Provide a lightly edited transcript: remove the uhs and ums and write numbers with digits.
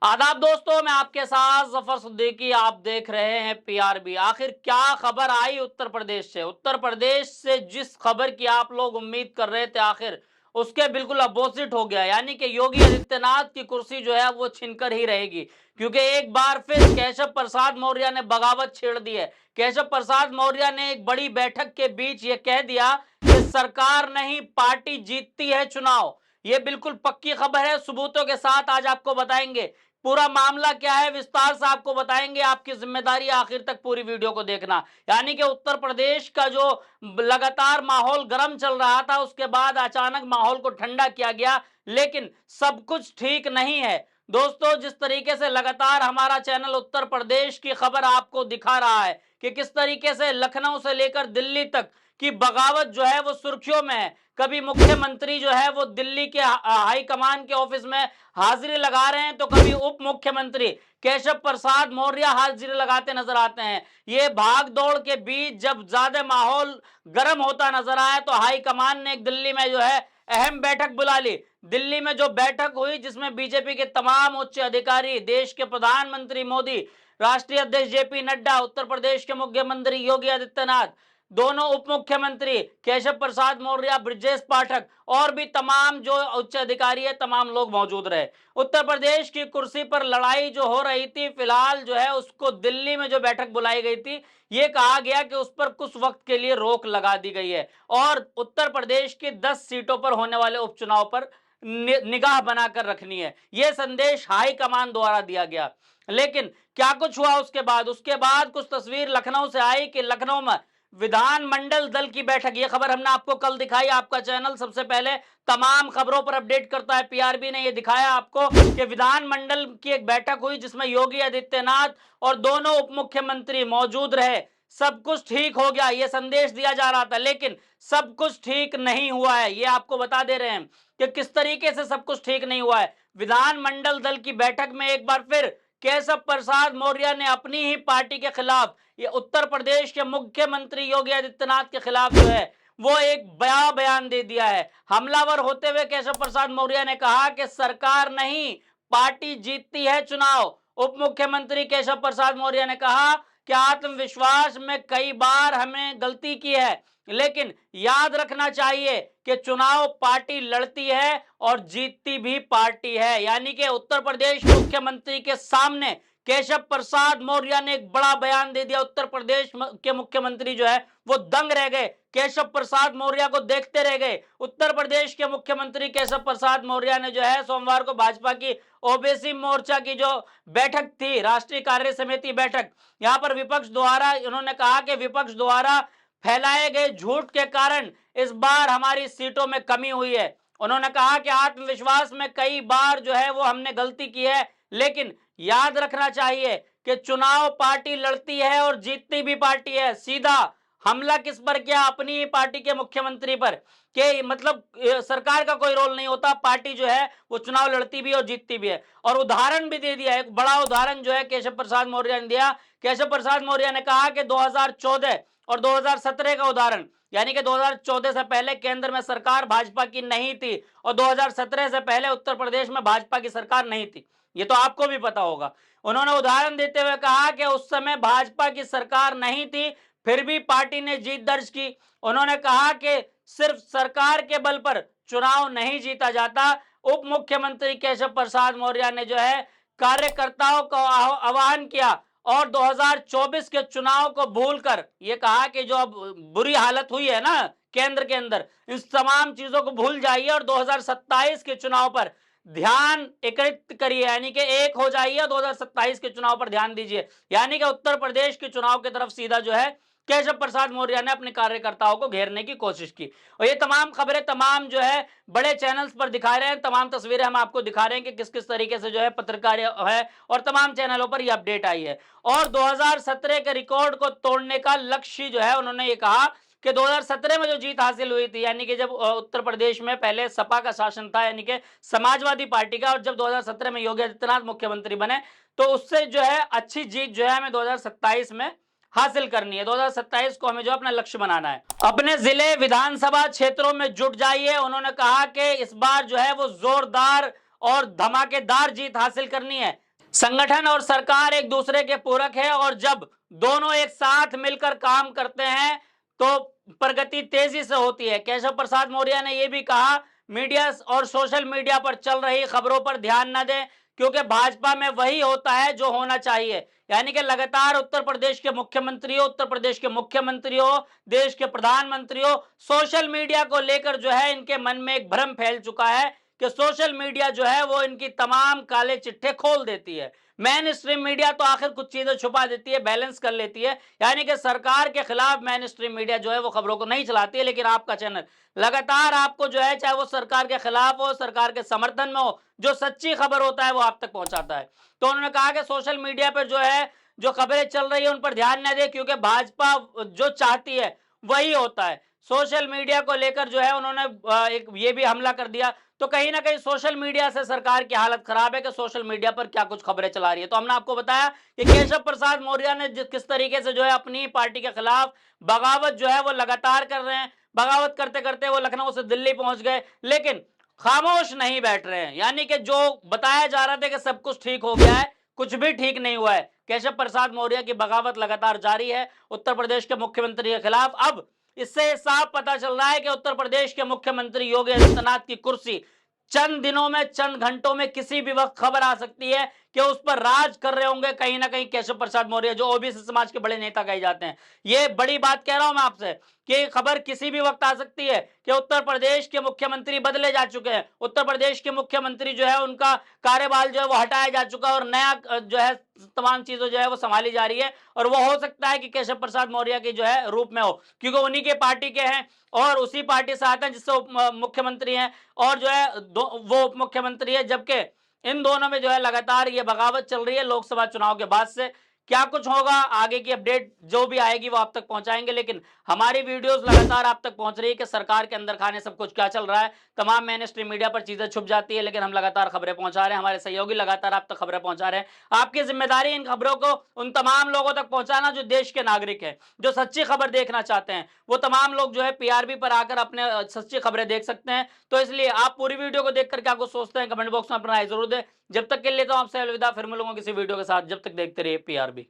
आदाब दोस्तों, मैं आपके साथ जफर सिद्दीकी। आप देख रहे हैं पीआरबी। आखिर क्या खबर आई उत्तर प्रदेश से? उत्तर प्रदेश से जिस खबर की आप लोग उम्मीद कर रहे थे, आखिर उसके बिल्कुल अपोजिट हो गया। यानी कि योगी आदित्यनाथ की कुर्सी जो है वो छिनकर ही रहेगी, क्योंकि एक बार फिर केशव प्रसाद मौर्य ने बगावत छेड़ दी है। केशव प्रसाद मौर्य ने एक बड़ी बैठक के बीच ये कह दिया कि सरकार नहीं, पार्टी जीतती है चुनाव। ये बिल्कुल पक्की खबर है, सबूतों के साथ आज आपको बताएंगे। पूरा मामला क्या है विस्तार से आपको बताएंगे। आपकी जिम्मेदारी आखिर तक पूरी वीडियो को देखना। यानी कि उत्तर प्रदेश का जो लगातार माहौल गर्म चल रहा था, उसके बाद अचानक माहौल को ठंडा किया गया, लेकिन सब कुछ ठीक नहीं है। दोस्तों, जिस तरीके से लगातार हमारा चैनल उत्तर प्रदेश की खबर आपको दिखा रहा है कि किस तरीके से लखनऊ से लेकर दिल्ली तक की बगावत जो है वो सुर्खियों में है। कभी मुख्यमंत्री जो है वो दिल्ली के हाई कमान के ऑफिस में हाजिरी लगा रहे हैं, तो कभी उप मुख्यमंत्री केशव प्रसाद मौर्य हाजिरी लगाते नजर आते हैं। ये भाग दौड़ के बीच जब ज्यादा माहौल गर्म होता नजर आया, तो हाई कमान ने एक दिल्ली में जो है अहम बैठक बुला ली। दिल्ली में जो बैठक हुई, जिसमें बीजेपी के तमाम उच्च अधिकारी, देश के प्रधानमंत्री मोदी, राष्ट्रीय अध्यक्ष जेपी नड्डा, उत्तर प्रदेश के मुख्यमंत्री योगी आदित्यनाथ, दोनों उप मुख्यमंत्री केशव प्रसाद मौर्य, ब्रजेश पाठक और भी तमाम जो उच्च अधिकारी है, तमाम लोग मौजूद रहे। उत्तर प्रदेश की कुर्सी पर लड़ाई जो हो रही थी, फिलहाल जो है उसको दिल्ली में जो बैठक बुलाई गई थी, ये कहा गया कि उस पर कुछ वक्त के लिए रोक लगा दी गई है और उत्तर प्रदेश की 10 सीटों पर होने वाले उपचुनाव पर निगाह बनाकर रखनी है। यह संदेश हाई कमान द्वारा दिया गया। लेकिन क्या कुछ हुआ उसके बाद कुछ तस्वीर लखनऊ से आई कि लखनऊ में विधानमंडल दल की बैठक। यह खबर हमने आपको कल दिखाई। आपका चैनल सबसे पहले तमाम खबरों पर अपडेट करता है। पीआरबी ने यह दिखाया आपको कि विधानमंडल की एक बैठक हुई, जिसमें योगी आदित्यनाथ और दोनों उप मुख्यमंत्री मौजूद रहे। सब कुछ ठीक हो गया, यह संदेश दिया जा रहा था, लेकिन सब कुछ ठीक नहीं हुआ है। यह आपको बता दे रहे हैं कि किस तरीके से सब कुछ ठीक नहीं हुआ है। विधानमंडल दल की बैठक में एक बार फिर केशव प्रसाद मौर्य ने अपनी ही पार्टी के खिलाफ, ये उत्तर प्रदेश के मुख्यमंत्री योगी आदित्यनाथ के खिलाफ जो है वो एक बड़ा बयान दे दिया है। हमलावर होते हुए केशव प्रसाद मौर्य ने कहा कि सरकार नहीं, पार्टी जीतती है चुनाव। उप मुख्यमंत्री केशव प्रसाद मौर्य ने कहा कि आत्मविश्वास में कई बार हमने गलती की है, लेकिन याद रखना चाहिए कि चुनाव पार्टी लड़ती है और जीतती भी पार्टी है। यानी कि उत्तर प्रदेश मुख्यमंत्री के सामने केशव प्रसाद मौर्य ने एक बड़ा बयान दे दिया। उत्तर प्रदेश के मुख्यमंत्री जो है वो दंग रह गए, केशव प्रसाद मौर्य को देखते रह गए। उत्तर प्रदेश के मुख्यमंत्री केशव प्रसाद मौर्य ने जो है सोमवार को भाजपा की ओबीसी मोर्चा की जो बैठक थी, राष्ट्रीय कार्य समिति बैठक, यहां पर विपक्ष द्वारा उन्होंने कहा कि विपक्ष द्वारा फैलाए गए झूठ के कारण इस बार हमारी सीटों में कमी हुई है। उन्होंने कहा कि आत्मविश्वास में कई बार जो है वो हमने गलती की है, लेकिन याद रखना चाहिए कि चुनाव पार्टी लड़ती है और जीतती भी पार्टी है। सीधा हमला किस पर किया? अपनी ही पार्टी के मुख्यमंत्री पर, कि मतलब सरकार का कोई रोल नहीं होता, पार्टी जो है वो चुनाव लड़ती भी और जीतती भी है। और उदाहरण भी दे दिया, एक बड़ा उदाहरण जो है केशव प्रसाद मौर्य ने दिया। केशव प्रसाद मौर्य ने कहा कि 2014 और 2017 का उदाहरण, यानी कि 2014 से पहले केंद्र में सरकार भाजपा की नहीं थी और 2017 से पहले उत्तर प्रदेश में भाजपा की सरकार नहीं थी। ये तो आपको भी पता होगा। उन्होंने उदाहरण देते हुए कहा कि उस समय भाजपा की सरकार नहीं थी, फिर भी पार्टी ने जीत दर्ज की। उन्होंने कहा कि सिर्फ सरकार के बल पर चुनाव नहीं जीता जाता। उप मुख्यमंत्री केशव प्रसाद मौर्य ने जो है कार्यकर्ताओं को आह्वान किया और 2024 के चुनाव को भूलकर ये कहा कि जो अब बुरी हालत हुई है ना केंद्र के अंदर, इस तमाम चीजों को भूल जाइए और 2027 के चुनाव पर ध्यान एकत्रित करिए, यानी कि एक हो जाइए, 2027 के चुनाव पर ध्यान दीजिए। यानी कि उत्तर प्रदेश के चुनाव की तरफ सीधा जो है केशव प्रसाद मौर्य ने अपने कार्यकर्ताओं को घेरने की कोशिश की। और ये तमाम खबरें तमाम जो है बड़े चैनल्स पर दिखा रहे हैं, तमाम तस्वीरें हम आपको दिखा रहे हैं कि किस किस तरीके से जो है पत्रकार है और तमाम चैनलों पर ये अपडेट आई है। और 2017 के रिकॉर्ड को तोड़ने का लक्ष्य जो है, उन्होंने ये कहा कि 2017 में जो जीत हासिल हुई थी, यानी कि जब उत्तर प्रदेश में पहले सपा का शासन था, यानी कि समाजवादी पार्टी का, और जब 2017 में योगी आदित्यनाथ मुख्यमंत्री बने, तो उससे जो है अच्छी जीत जो है हमें 2027 में हासिल करनी है। 2027 को हमें जो अपना लक्ष्य बनाना है। अपने जिले विधानसभा क्षेत्रों में जुट जाइए। उन्होंने कहा कि इस बार जो है वो जोरदार और धमाकेदार जीत हासिल करनी है। संगठन और सरकार एक दूसरे के पूरक है और जब दोनों एक साथ मिलकर काम करते हैं तो प्रगति तेजी से होती है। केशव प्रसाद मौर्य ने यह भी कहा, मीडिया और सोशल मीडिया पर चल रही खबरों पर ध्यान न दें क्योंकि भाजपा में वही होता है जो होना चाहिए। यानी कि लगातार उत्तर प्रदेश के मुख्यमंत्री हो, उत्तर प्रदेश के मुख्यमंत्री हो, देश के प्रधानमंत्री हो, सोशल मीडिया को लेकर जो है इनके मन में एक भ्रम फैल चुका है कि सोशल मीडिया जो है वो इनकी तमाम काले चिट्ठे खोल देती है। मेन स्ट्रीम मीडिया तो आखिर कुछ चीजें छुपा देती है, बैलेंस कर लेती है। यानी कि सरकार के खिलाफ मेन स्ट्रीम मीडिया जो है वो खबरों को नहीं चलाती है, लेकिन आपका चैनल लगातार आपको जो है, चाहे वो सरकार के खिलाफ हो, सरकार के समर्थन में हो, जो सच्ची खबर होता है वो आप तक पहुंचाता है। तो उन्होंने कहा कि सोशल मीडिया पर जो है जो खबरें चल रही है उन पर ध्यान न दे क्योंकि भाजपा जो चाहती है वही होता है। सोशल मीडिया को लेकर जो है उन्होंने एक ये भी हमला कर दिया। तो कहीं ना कहीं सोशल मीडिया से सरकार की हालत खराब है कि सोशल मीडिया पर क्या कुछ खबरें चला रही है। तो हमने आपको बताया कि केशव प्रसाद मौर्य ने किस तरीके से जो है अपनी पार्टी के खिलाफ बगावत जो है वो लगातार कर रहे हैं। बगावत करते करते वो लखनऊ से दिल्ली पहुंच गए, लेकिन खामोश नहीं बैठ रहे हैं। यानी कि जो बताया जा रहा था कि सब कुछ ठीक हो गया है, कुछ भी ठीक नहीं हुआ है। केशव प्रसाद मौर्य की बगावत लगातार जारी है उत्तर प्रदेश के मुख्यमंत्री के खिलाफ। अब इससे साफ पता चल रहा है कि उत्तर प्रदेश के मुख्यमंत्री योगी आदित्यनाथ की कुर्सी चंद दिनों में, चंद घंटों में, किसी भी वक्त खबर आ सकती है कि उस पर राज कर रहे होंगे कहीं ना कहीं केशव प्रसाद मौर्य, जो ओबीसी समाज के बड़े नेता कहे जाते हैं। ये बड़ी बात कह रहा हूं मैं आपसे कि खबर किसी भी वक्त आ सकती है कि उत्तर प्रदेश के मुख्यमंत्री बदले जा चुके हैं। उत्तर प्रदेश के मुख्यमंत्री जो है उनका कार्यभार जो है वो हटाया जा चुका है और नया जो है तमाम चीजें जो है वो संभाली जा रही है। और वो हो सकता है कि केशव प्रसाद मौर्य के जो है रूप में हो, क्योंकि उन्हीं के पार्टी के हैं और उसी पार्टी से आते हैं जिससे मुख्यमंत्री हैं और जो है वो उप मुख्यमंत्री है। जबकि इन दोनों में जो है लगातार ये बगावत चल रही है लोकसभा चुनाव के बाद से। क्या कुछ होगा आगे की अपडेट जो भी आएगी वो आप तक पहुंचाएंगे, लेकिन हमारी वीडियोस लगातार आप तक पहुंच रही है कि सरकार के अंदर खाने सब कुछ क्या चल रहा है। तमाम मेन स्ट्रीम मीडिया पर चीजें छुप जाती है, लेकिन हम लगातार खबरें पहुंचा रहे हैं, हमारे सहयोगी लगातार आप तक खबरें पहुंचा रहे हैं। आपकी जिम्मेदारी इन खबरों को उन तमाम लोगों तक पहुंचाना जो देश के नागरिक हैं, जो सच्ची खबर देखना चाहते हैं। वो तमाम लोग जो है पीआरबी पर आकर अपने सच्ची खबरें देख सकते हैं। तो इसलिए आप पूरी वीडियो को देखकर क्या कुछ सोचते हैं कमेंट बॉक्स में अपना राय जरूर दें। जब तक के लिए तो आपसे अलविदा, फिर मिलूंगा किसी वीडियो के साथ। जब तक देखते रहिए पीआरबी।